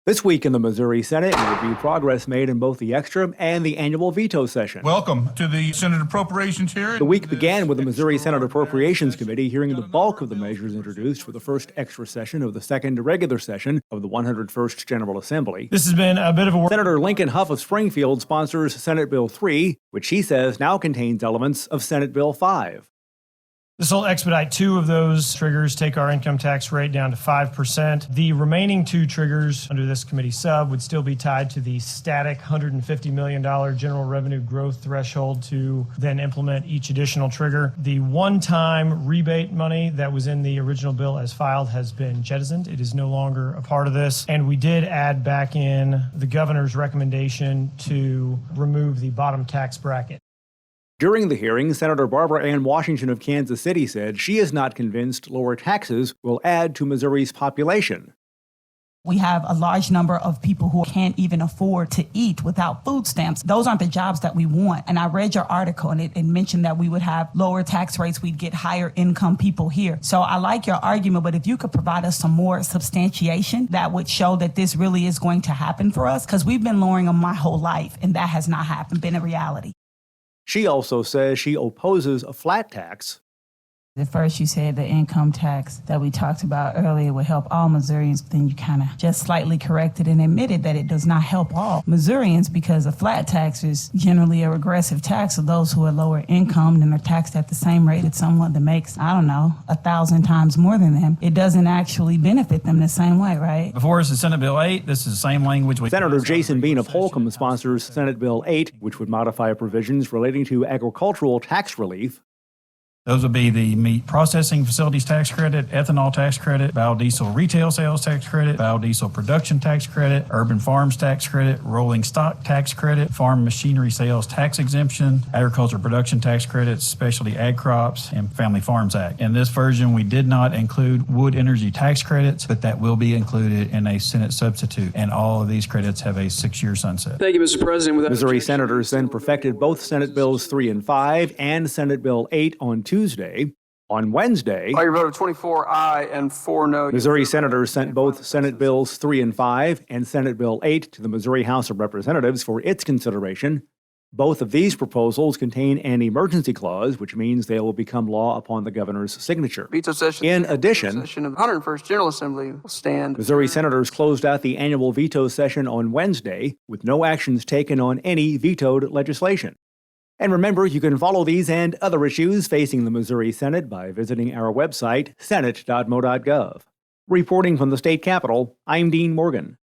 This week in the Missouri Senate, we review progress made in both the extra and the annual veto session. Welcome to the Senate Appropriations hearing. The week began with the Missouri Senate Appropriations Committee hearing the bulk of the measures introduced for the first extra session of the second regular session of the 101st General Assembly. This has been a bit of a... Senator Lincoln Hough of Springfield sponsors Senate Bill 3, which he says now contains elements of Senate Bill 5. This will expedite two of those triggers, take our income tax rate down to 5%. The remaining two triggers under this committee sub would still be tied to the static $150 million general revenue growth threshold to then implement each additional trigger. The one-time rebate money that was in the original bill as filed has been jettisoned. It is no longer a part of this. And we did add back in the governor's recommendation to remove the bottom tax bracket. During the hearing, Senator Barbara Ann Washington of Kansas City said she is not convinced lower taxes will add to Missouri's population. We have a large number of people who can't even afford to eat without food stamps. Those aren't the jobs that we want. And I read your article, and it mentioned that we would have lower tax rates. We'd get higher income people here. So I like your argument, but if you could provide us some more substantiation, that would show that this really is going to happen for us, because we've been lowering them my whole life, and that has not happened, been a reality. She also says she opposes a flat tax. At first, you said the income tax that we talked about earlier would help all Missourians. Then you kind of just slightly corrected and admitted that it does not help all Missourians, because a flat tax is generally a regressive tax of those who are lower income and are taxed at the same rate as someone that makes, 1,000 times more than them. It doesn't actually benefit them the same way, right? Before us is Senate Bill 8. This is the same language. Senator Jason Bean of Holcomb sponsors Senate Bill 8, which would modify provisions relating to agricultural tax relief. Those would be the meat processing facilities tax credit, ethanol tax credit, biodiesel retail sales tax credit, biodiesel production tax credit, urban farms tax credit, rolling stock tax credit, farm machinery sales tax exemption, agriculture production tax credits, specialty ag crops, and Family Farms Act. In this version, we did not include wood energy tax credits, but that will be included in a Senate substitute, and all of these credits have a 6-year sunset. Thank you, Mr. President. Missouri senators then perfected both Senate Bills 3 and 5 and Senate Bill 8 on Tuesday. On Wednesday, By your vote of 24 aye and 4 no. Missouri senators sent both Senate Bills 3 and 5 and Senate Bill 8 to the Missouri House of Representatives for its consideration. Both of these proposals contain an emergency clause, which means they will become law upon the governor's signature. Veto session. In addition, Session of the 101st General Assembly will stand. Missouri senators closed out the annual veto session on Wednesday with no actions taken on any vetoed legislation. And remember, you can follow these and other issues facing the Missouri Senate by visiting our website, senate.mo.gov. Reporting from the state capitol, I'm Dean Morgan.